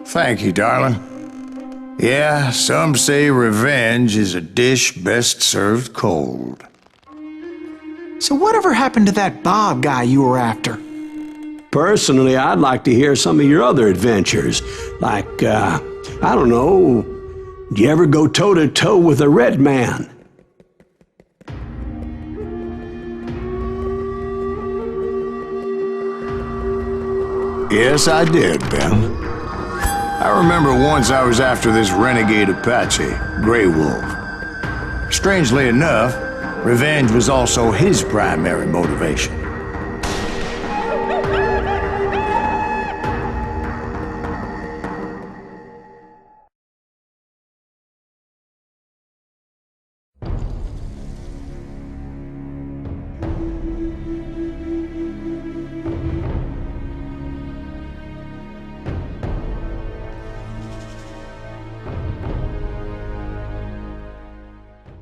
Thank you, darling. Yeah, some say revenge is a dish best served cold. So whatever happened to that Bob guy you were after? Personally, I'd like to hear some of your other adventures. Like, I don't know, do you ever go toe-to-toe with a red man? Yes, I did, Ben. I remember once I was after this renegade Apache, Grey Wolf. Strangely enough, revenge was also his primary motivation.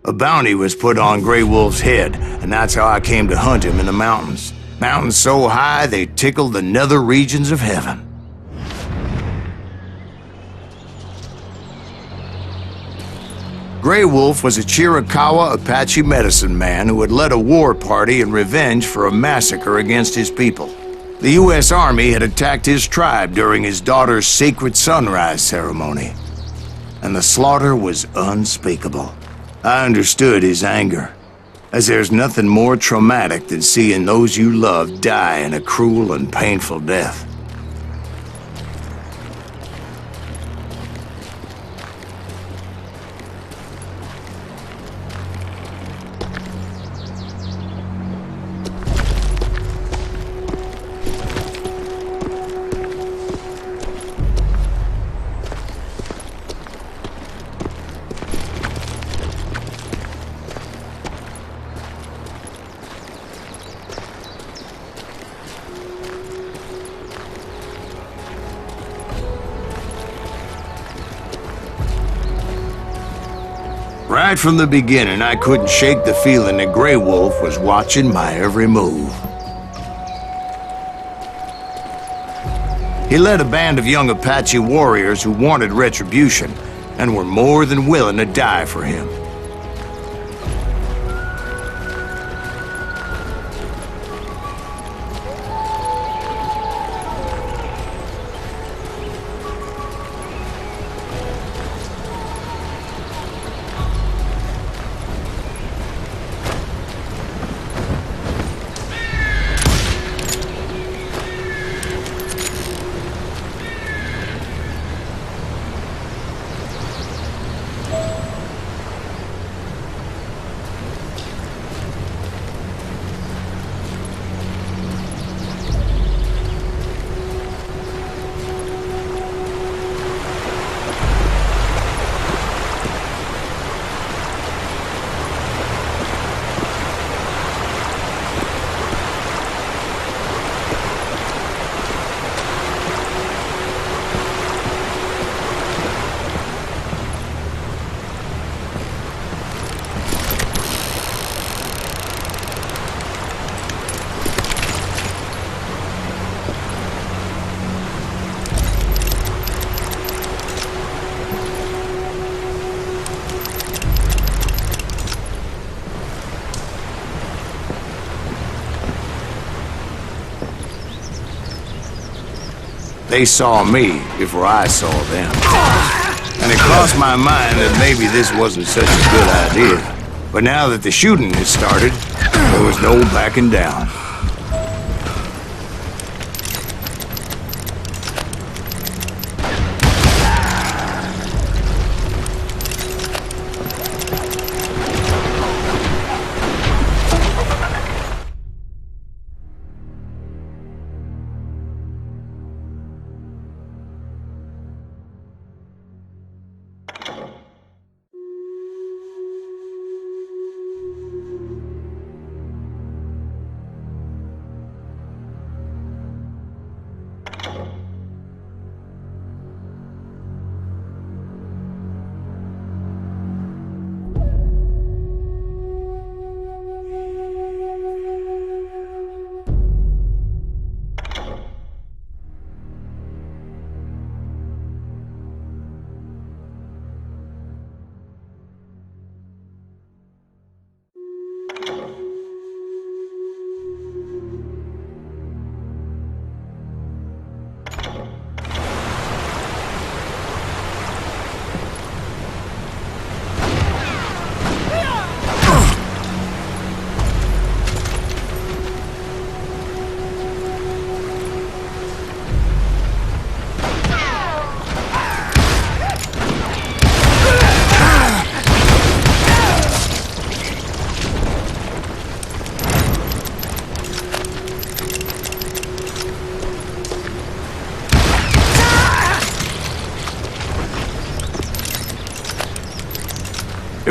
A bounty was put on Grey Wolf's head, and that's how I came to hunt him in the mountains. Mountains so high they tickled the nether regions of heaven. Grey Wolf was a Chiricahua Apache medicine man who had led a war party in revenge for a massacre against his people. The U.S. Army had attacked his tribe during his daughter's sacred sunrise ceremony, and the slaughter was unspeakable. I understood his anger, as there's nothing more traumatic than seeing those you love die in a cruel and painful death. Right from the beginning, I couldn't shake the feeling that Grey Wolf was watching my every move. He led a band of young Apache warriors who wanted retribution and were more than willing to die for him. They saw me before I saw them. And it crossed my mind that maybe this wasn't such a good idea. But now that the shooting had started, there was no backing down.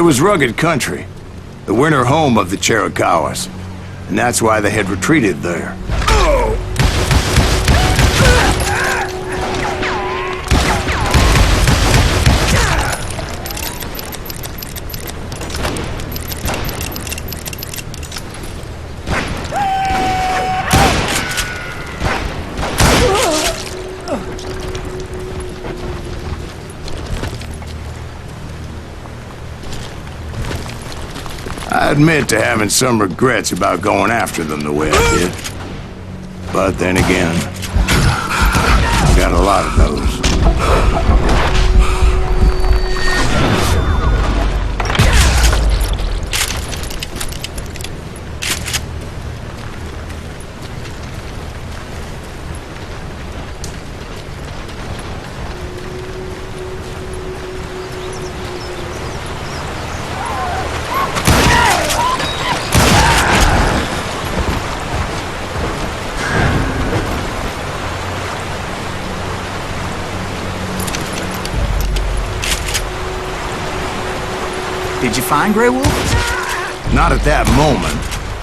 was rugged country, the winter home of the Chiricahuas, and that's why they had retreated there. I admit to having some regrets about going after them the way I did. But then again, I got a lot of those. Did you find Grey Wolf? Not at that moment,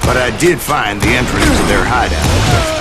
but I did find the entrance to their hideout.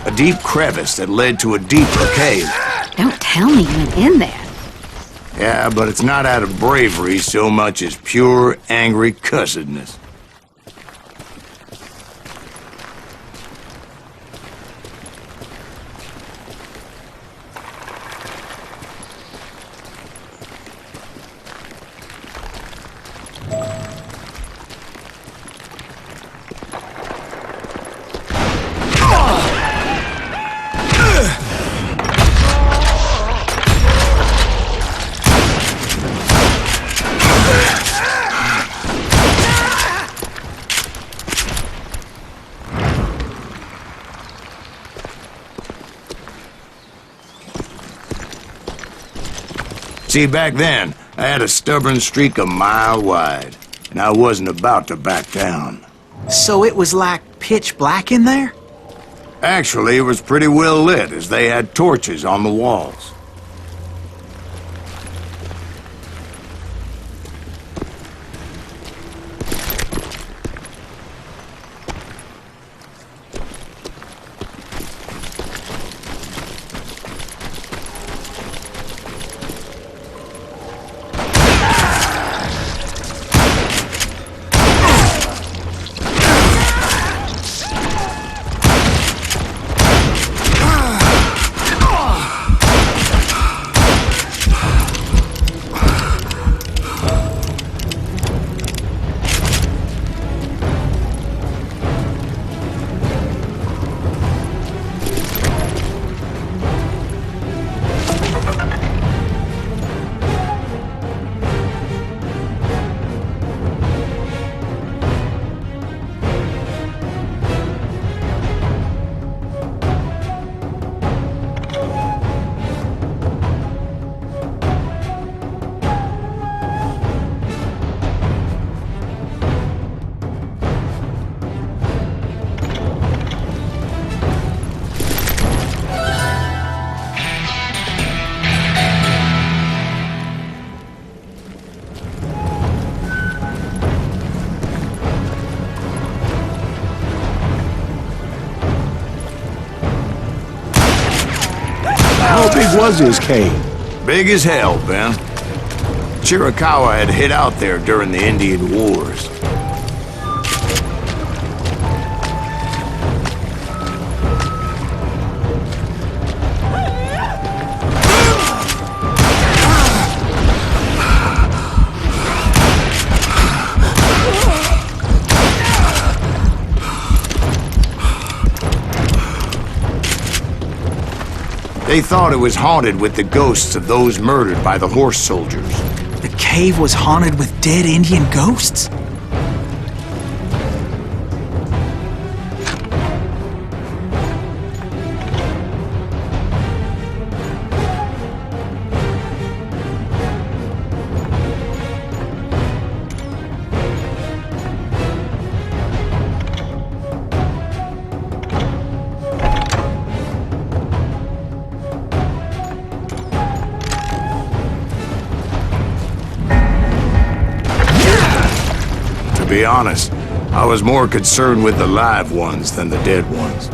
A deep crevice that led to a deeper cave. Don't tell me you went in there. Yeah, but it's not out of bravery so much as pure, angry cussedness. See, back then, I had a stubborn streak a mile wide, and I wasn't about to back down. So it was like pitch black in there? Actually, it was pretty well lit, as they had torches on the walls. How big was his cave? Big as hell, Ben. Chiricahua had hid out there during the Indian Wars. They thought it was haunted with the ghosts of those murdered by the horse soldiers. The cave was haunted with dead Indian ghosts? To be honest, I was more concerned with the live ones than the dead ones.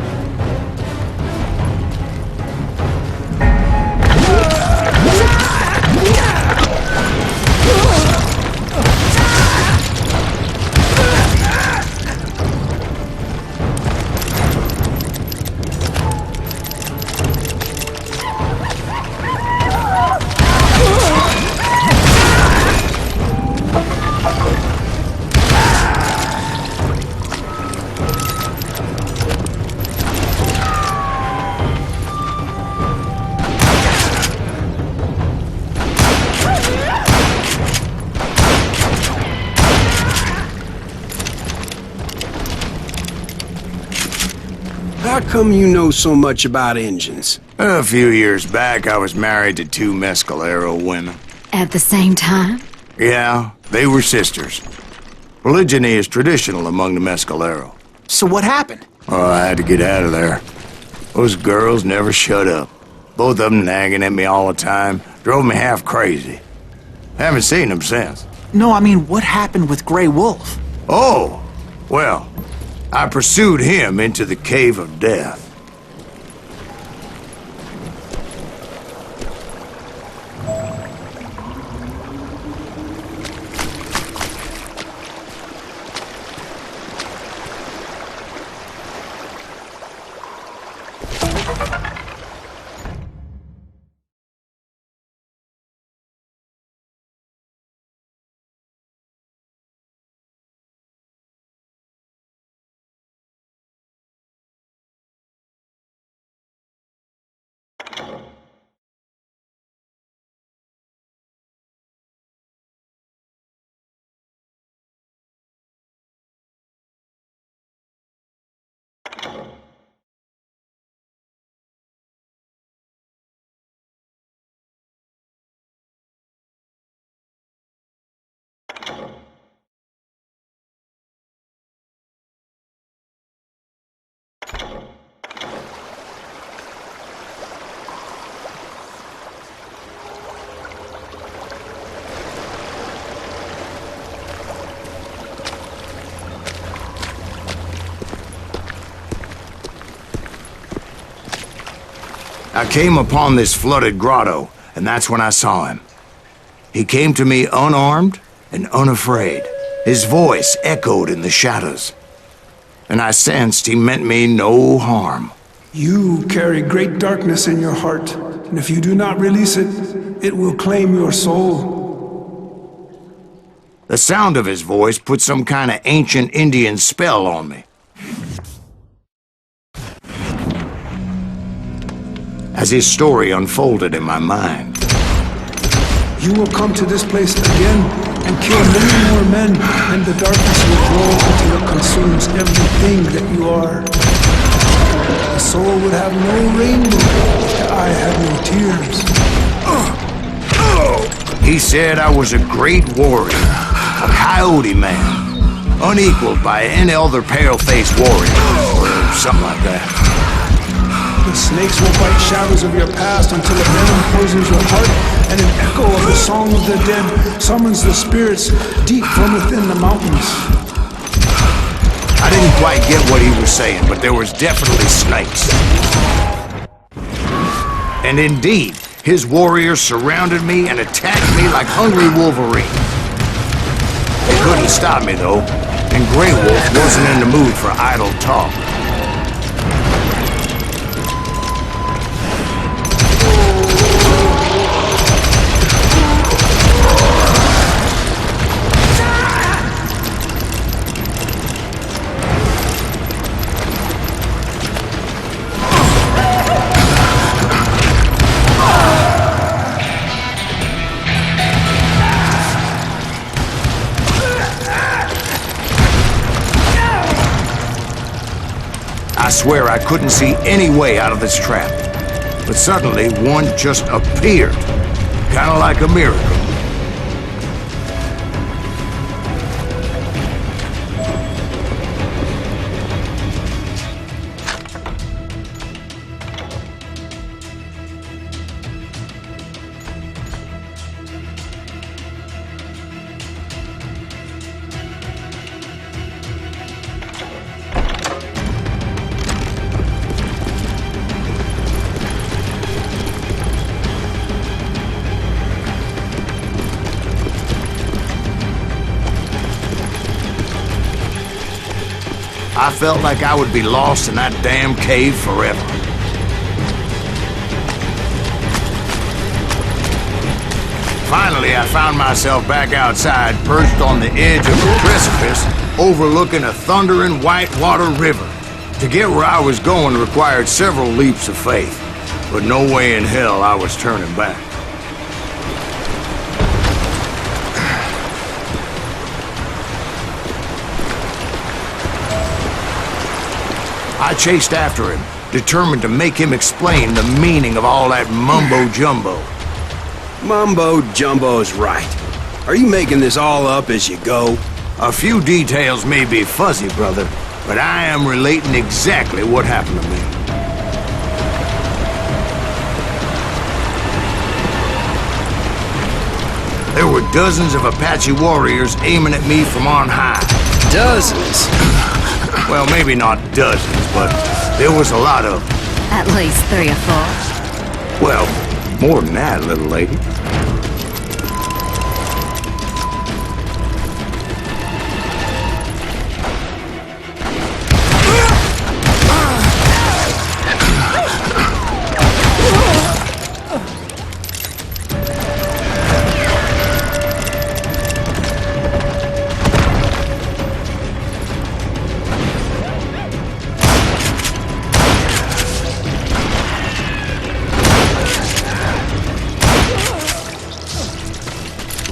How come you know so much about engines? A few years back, I was married to two Mescalero women. At the same time? Yeah, they were sisters. Polygyny is traditional among the Mescalero. So what happened? Oh, I had to get out of there. Those girls never shut up. Both of them nagging at me all the time. Drove me half crazy. Haven't seen them since. No, I mean, what happened with Grey Wolf? Oh, well, I pursued him into the Cave of Death. I came upon this flooded grotto, and that's when I saw him. He came to me unarmed and unafraid. His voice echoed in the shadows, and I sensed he meant me no harm. You carry great darkness in your heart, and if you do not release it, it will claim your soul. The sound of his voice put some kind of ancient Indian spell on me. As his story unfolded in my mind. You will come to this place again and kill many more men, and the darkness will grow until it consumes everything that you are. The soul would have no rainbow, the eye had no tears. He said I was a great warrior, a coyote man, unequaled by any other pale-faced warrior, or something like that. The snakes will bite shadows of your past until a venom poisons your heart, and an echo of the song of the dead summons the spirits deep from within the mountains. I didn't quite get what he was saying, but there was definitely snakes. And indeed, his warriors surrounded me and attacked me like hungry wolverine. They couldn't stop me, though, and Grey Wolf wasn't in the mood for idle talk. I swear I couldn't see any way out of this trap. But suddenly, one just appeared. Kinda like a miracle. I felt like I would be lost in that damn cave forever. Finally, I found myself back outside, perched on the edge of a precipice, overlooking a thundering whitewater river. To get where I was going required several leaps of faith, but no way in hell I was turning back. I chased after him, determined to make him explain the meaning of all that mumbo-jumbo. Mumbo-jumbo's right. Are you making this all up as you go? A few details may be fuzzy, brother, but I am relating exactly what happened to me. There were dozens of Apache warriors aiming at me from on high. Dozens? Well, maybe not dozens, but there was a lot of them. At least 3 or 4. Well, more than that, little lady.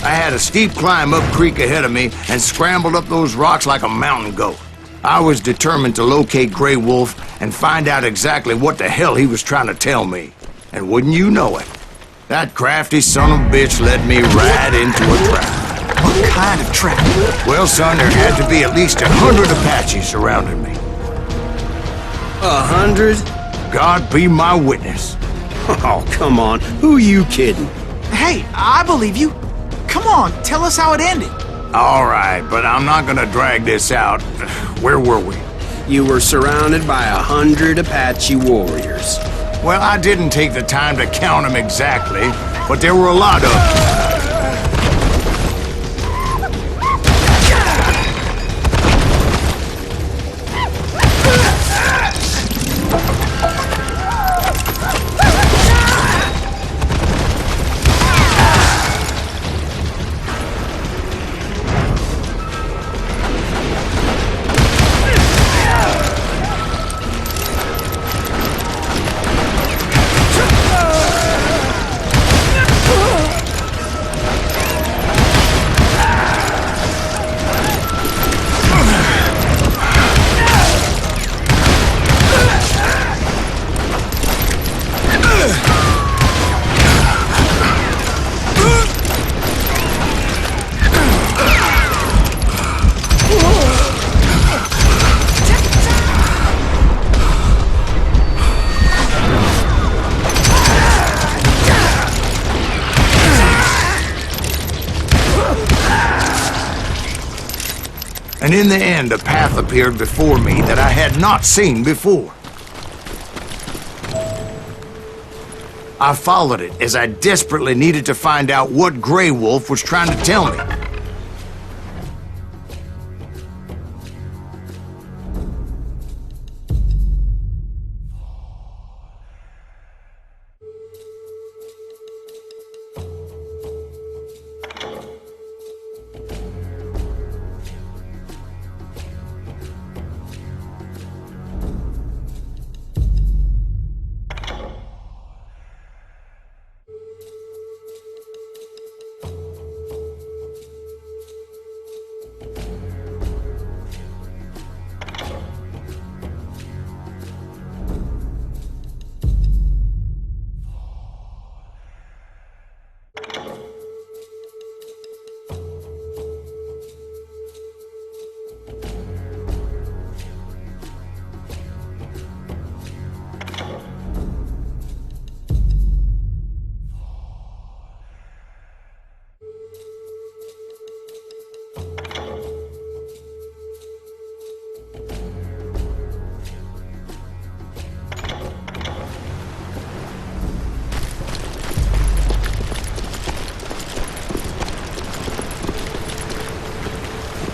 I had a steep climb up creek ahead of me and scrambled up those rocks like a mountain goat. I was determined to locate Grey Wolf and find out exactly what the hell he was trying to tell me. And wouldn't you know it, that crafty son of a bitch led me right into a trap. What kind of trap? Well, son, there had to be at least 100 Apaches surrounding me. 100? God be my witness. Oh, come on. Who you kidding? Hey, I believe you. Come on, tell us how it ended. All right, but I'm not gonna drag this out. Where were we? You were surrounded by 100 Apache warriors. Well, I didn't take the time to count them exactly, but there were a lot of them. And in the end, a path appeared before me that I had not seen before. I followed it as I desperately needed to find out what Grey Wolf was trying to tell me.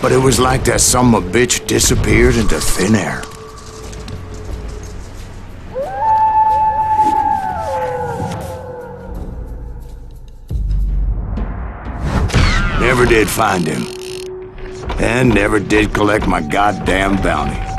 But it was like that son of a bitch disappeared into thin air. Never did find him. And never did collect my goddamn bounty.